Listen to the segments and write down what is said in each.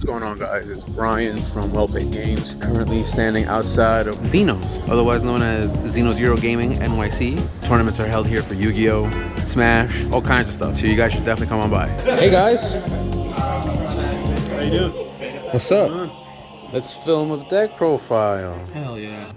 going on, guys? It's Brian from Well Paid Games, currently standing outside of Xeno's, otherwise known as XenoZero Gaming NYC. Tournaments are held here for Yu-Gi-Oh, Smash, all kinds of stuff, so you guys should definitely come on by. Hey guys! How you doing? What's up? Let's film a deck profile. Hell yeah.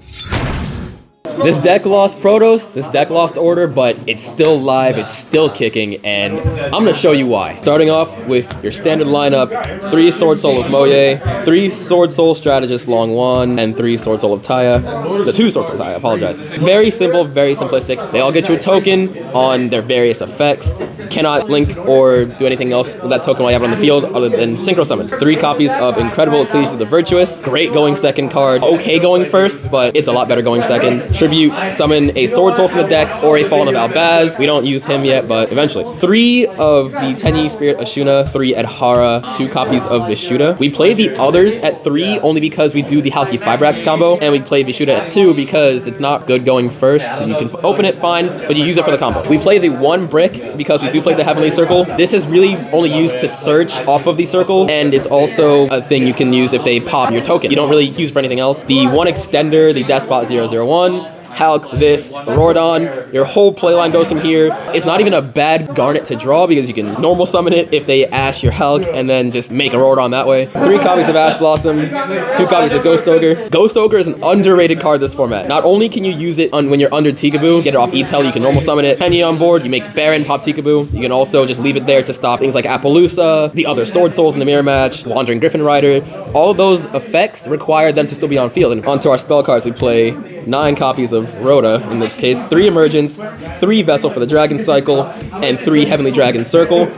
This deck lost Protos, this deck lost Order, but it's still live, it's still kicking, and I'm gonna show you why. Starting off with your standard lineup, 3 Swordsoul of Moye, 3 Swordsoul Strategist Long One, and 3 Swordsoul of Taya. The 2 Swordsoul of Taya, I apologize. Very simple, very simplistic. They all get you a token on their various effects. Cannot link or do anything else with that token while you have it on the field other than Synchro Summon. 3 copies of Incredible Ecclesia of the Virtuous. Great going second card. Okay going first, but it's a lot better going second. Tribute, summon a Swordsoul from the deck or a Fallen of Albaz. We don't use him yet, but eventually. 3 of the Tenyi Spirit Ashuna, 3 Adhara, 2 copies of Vishuddha. We play the others at 3 only because we do the Halki Fibrax combo, and we play Vishuddha at 2 because it's not good going first. You can open it fine, but you use it for the combo. We play the 1 brick because we do play the Heavenly Circle. This is really only used to search off of the circle, and it's also a thing you can use if they pop your token. You don't really use for anything else. The 1 extender, the Despot 001, Hulk, this, Rordon, your whole playline goes from here. It's not even a bad Garnet to draw because you can normal summon it if they Ash your Hulk and then just make a Rordon that way. 3 copies of Ash Blossom, 2 copies of Ghost Ogre. Ghost Ogre is an underrated card this format. Not only can you use it when you're under Tikaboo, get it off E-Tel, you can normal summon it. Tenyi on board, you make Baron pop Tikaboo. You can also just leave it there to stop things like Appaloosa, the other Sword Souls in the mirror match, Wandering Griffin Rider. All of those effects require them to still be on field. And onto our spell cards, we play 9 copies of Rhoda, in this case, 3 Emergence, 3 Vessel for the Dragon Cycle, and 3 Heavenly Dragon Circle.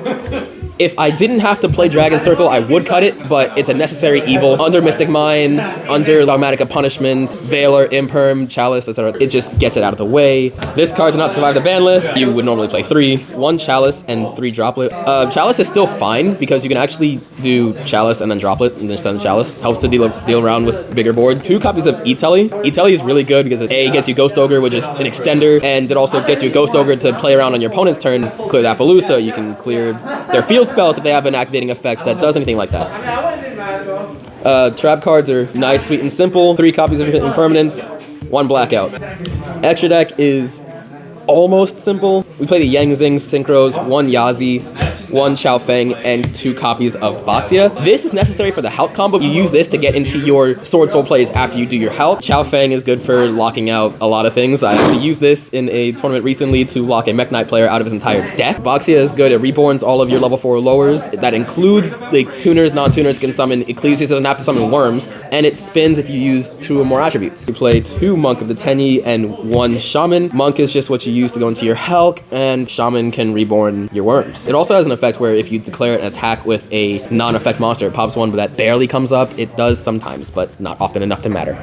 If I didn't have to play Dragon Circle, I would cut it, but it's a necessary evil. Under Mystic Mine, under Dogmatica Punishment, Veiler, Imperm, Chalice, etc. It just gets it out of the way. This card did not survive the ban list. You would normally play 3. 1 Chalice and 3 Droplet. Chalice is still fine because you can actually do Chalice and then Droplet and then send Chalice. Helps to deal around with bigger boards. 2 copies of E-Telly. E-Telly is really good because it A, gets you Ghost Ogre, which is an extender, and it also gets you a Ghost Ogre to play around on your opponent's turn. Clear the Appaloosa, you can clear their field spells if they have an activating effect that does anything like that. Trap cards are nice, sweet, and simple. 3 copies of Impermanence, 1 Blackout. Extra deck is almost simple. We play the Yang Zing Synchros, 1 Yazi, 1 Chao Feng, and 2 copies of Baxia. This is necessary for the Hulk combo. You use this to get into your Sword Soul plays after you do your Hulk. Chao Feng is good for locking out a lot of things. I actually used this in a tournament recently to lock a Mech Knight player out of his entire deck. Baxia is good. It reborns all of your level 4 lowers. That includes the tuners, non-tuners can summon Ecclesia, so doesn't have to summon worms. And it spins if you use 2 or more attributes. You play 2 Monk of the Tenyi and 1 Shaman. Monk is just what you use to go into your Hulk, and Shaman can reborn your worms. It also has an effect where if you declare an attack with a non-effect monster, it pops 1, but that barely comes up. It does sometimes, but not often enough to matter.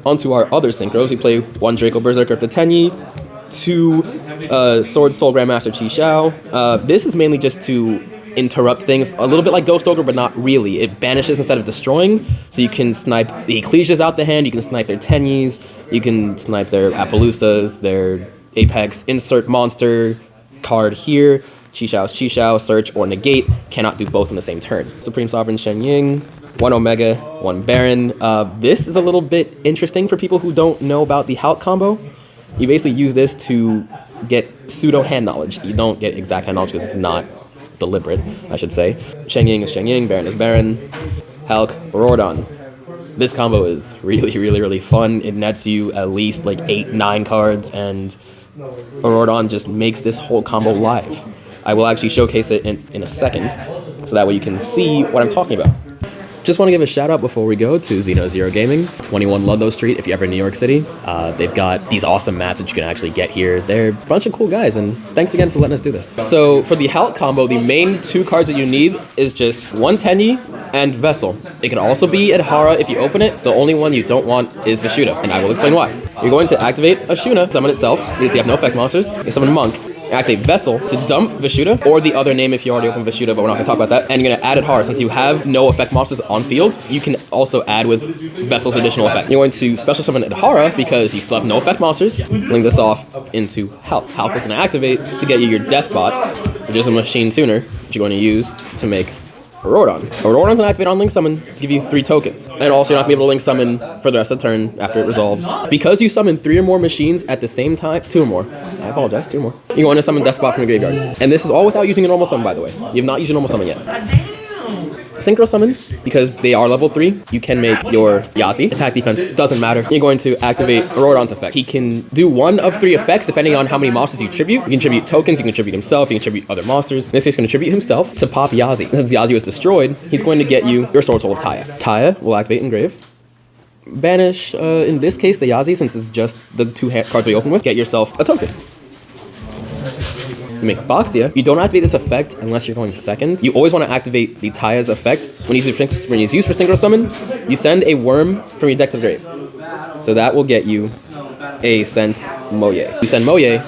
Onto our other synchros, we play 1 Draco Berserker of the Tenyi, 2 Swordsoul Grandmaster Chi Xiao. This is mainly just to interrupt things, a little bit like Ghost Ogre, but not really. It banishes instead of destroying, so you can snipe the Ecclesias out the hand, you can snipe their Tenyis, you can snipe their Appaloosas, their Apex, insert monster card here, Chi Xiao, search or negate, cannot do both in the same turn. Supreme Sovereign Shen Ying, 1 Omega, 1 Baron. This is a little bit interesting for people who don't know about the Hulk combo. You basically use this to get pseudo hand knowledge. You don't get exact hand knowledge because it's not deliberate, I should say. Shen Ying is Shen Ying, Baron is Baron, Hulk, Rordon. This combo is really fun. It nets you at least like 8-9 cards, and Rordon just makes this whole combo live. I will actually showcase it in a second, so that way you can see what I'm talking about. Just want to give a shout out before we go to XenoZero Gaming, 21 Ludlow Street if you're ever in New York City. They've got these awesome mats that you can actually get here. They're a bunch of cool guys, and thanks again for letting us do this. So for the Hulk combo, the main 2 cards that you need is just 1 Tenyi and Vessel. It can also be Adhara if you open it. The only one you don't want is Vishuddha, and I will explain why. You're going to activate Ashuna, summon itself, because you have no effect monsters. You summon Monk. Activate Vessel to dump Vishuddha, or the other name if you already opened Vishuddha, but we're not going to talk about that. And you're going to add Adhara. Since you have no effect monsters on field, you can also add with Vessel's additional effect. You're going to special summon Adhara because you still have no effect monsters. Link this off into Hulk. Hulk is going to activate to get you your Despot, which is a machine tuner, which you're going to use to make Auroradon. Auroradon's gonna activate on Link Summon to give you 3 tokens. And also you're not gonna be able to Link Summon for the rest of the turn after it resolves. Because you summon 3 or more machines at the same time, 2 or more. I apologize, 2 or more. You're going to summon Despot from your graveyard. And this is all without using a normal summon, by the way. You have not used your normal summon yet. Synchro Summon, because they are level 3, you can make your Yazi. Attack defense doesn't matter. You're going to activate Auroradon's effect. He can do 1 of 3 effects depending on how many monsters you tribute. You can tribute tokens, you can tribute himself, you can tribute other monsters. In this case, he's going to tribute himself to pop Yazi. Since Yazi was destroyed, he's going to get you your Swordsoul of Taya. Taya will activate Engrave. Banish, in this case, the Yazi, since it's just the 2 cards we open with. Get yourself a token. You make Boxia. You don't activate this effect unless you're going second. You always want to activate the Taya's effect. When it's used for Synchro Summon, you send a worm from your deck to the grave. So that will get you a sent Moye. You send Moye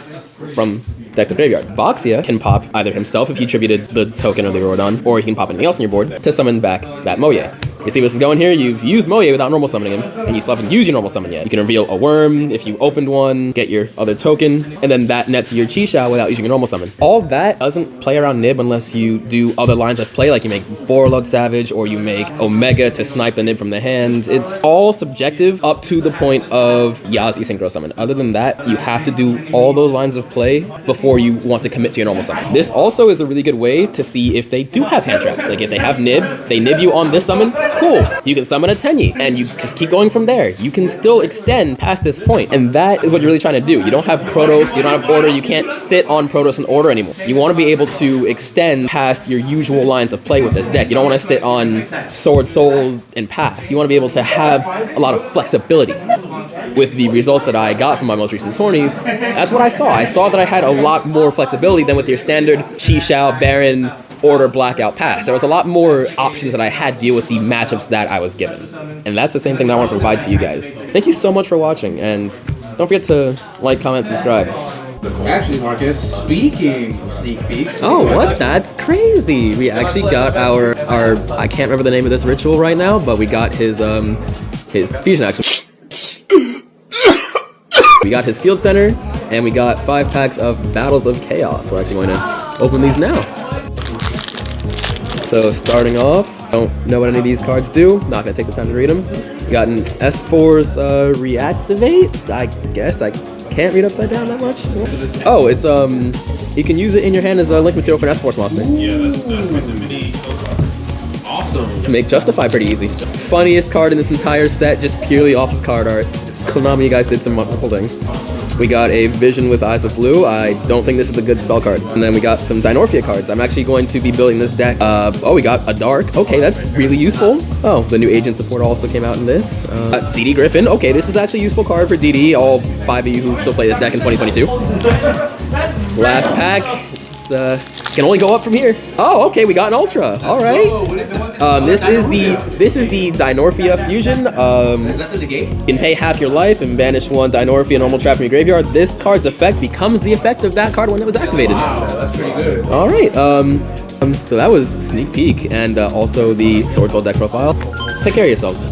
from deck to graveyard. Boxia can pop either himself if you attributed the token or the Auroradon, or he can pop anything else on your board to summon back that Moye. You see what's is going here? You've used Moye without normal summoning him, and you still haven't used your normal summon yet. You can reveal a worm if you opened one, get your other token, and then that nets your Chi-Shao without using your normal summon. All that doesn't play around Nib unless you do other lines of play, like you make Borlug Savage, or you make Omega to snipe the Nib from the hand. It's all subjective up to the point of Yazi Synchro Summon. Other than that, you have to do all those lines of play before you want to commit to your normal summon. This also is a really good way to see if they do have hand traps. Like if they have Nib, they Nib you on this summon, cool. You can summon a Tenyi, and you just keep going from there. You can still extend past this point, and that is what you're really trying to do. You don't have Protoss, you don't have Order, you can't sit on Protoss and Order anymore. You want to be able to extend past your usual lines of play with this deck. You don't want to sit on Swordsoul and pass. You want to be able to have a lot of flexibility. With the results that I got from my most recent tourney, that's what I saw. I saw that I had a lot more flexibility than with your standard Chi-Shao, Baron, Order, Blackout, Pass. There was a lot more options that I had to deal with the matchups that I was given. And that's the same thing that I want to provide to you guys. Thank you so much for watching, and don't forget to like, comment, subscribe. Actually, Marcus, speaking of sneak peeks. Oh, what? That's crazy. We actually got our I can't remember the name of this ritual right now, but we got his fusion action. We got his field center, and we got 5 packs of Battles of Chaos. We're actually going to open these now. So starting off, don't know what any of these cards do. Not gonna take the time to read them. We got an S4's reactivate. I guess I can't read upside down that much. Oh, it's you can use it in your hand as a link material for an S4's monster. Yeah, that's like the mini. Awesome. Make Justify pretty easy. Funniest card in this entire set, just purely off of card art. Konami, you guys did some wonderful things. We got a Vision with Eyes of Blue. I don't think this is a good spell card. And then we got some Dinorphia cards. I'm actually going to be building this deck. Oh, we got a Dark. Okay, that's really useful. Oh, the new Agent support also came out in this. DD Griffin. Okay, this is actually a useful card for DD. All 5 of you who still play this deck in 2022. Last pack. It's can only go up from here. Oh, okay, we got an Ultra. All right. This is the Dinorphia fusion. Is that the negate? You can pay half your life and banish 1 Dinorphia normal trap from your graveyard. This card's effect becomes the effect of that card when it was activated. Wow, that's pretty good. All right. So that was sneak peek and also the Swordsoul deck profile. Take care of yourselves.